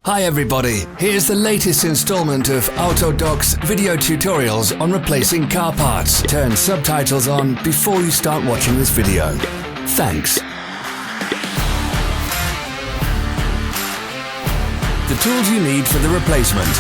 Hi everybody, here's the latest installment of Autodoc's video tutorials on replacing car parts. Turn subtitles on before you start watching this video. Thanks. The tools you need for the replacement.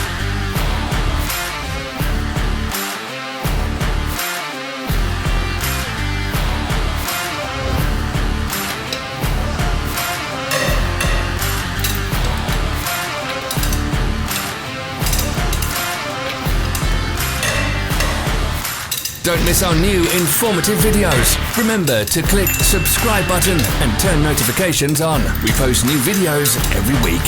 Don't miss our new informative videos. Remember to click the subscribe button and turn notifications on. We post new videos every week.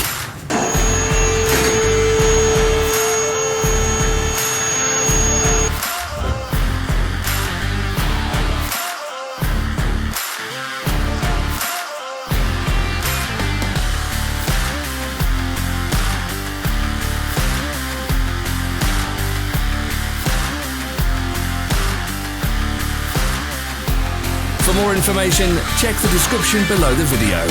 For more information, check the description below the video.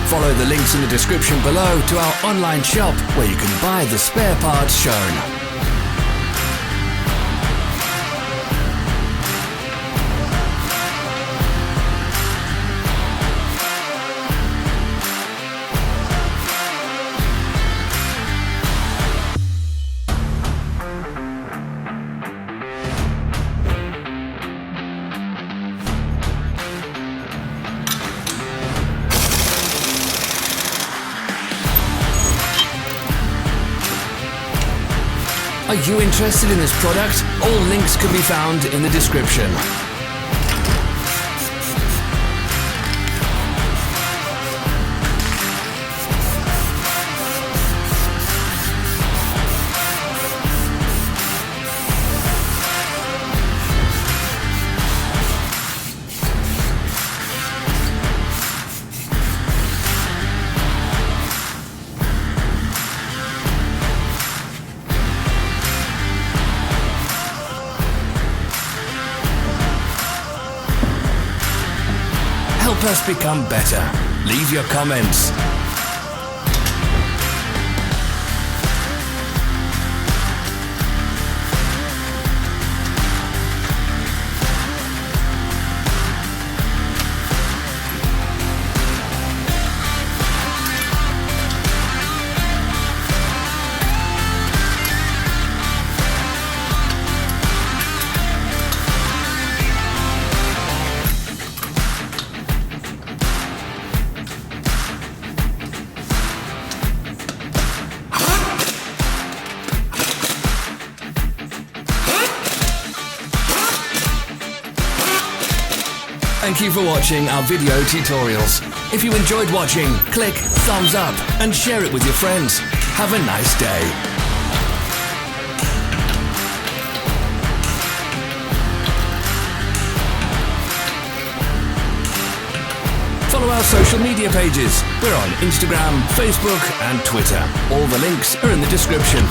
Follow the links in the description below to our online shop where you can buy the spare parts shown. Are you interested in this product? All links can be found in the description. Help us become better. Leave your comments. Thank you for watching our video tutorials. If you enjoyed watching, click thumbs up and share it with your friends. Have a nice day. Follow our social media pages. We're on Instagram, Facebook and Twitter. All the links are in the description.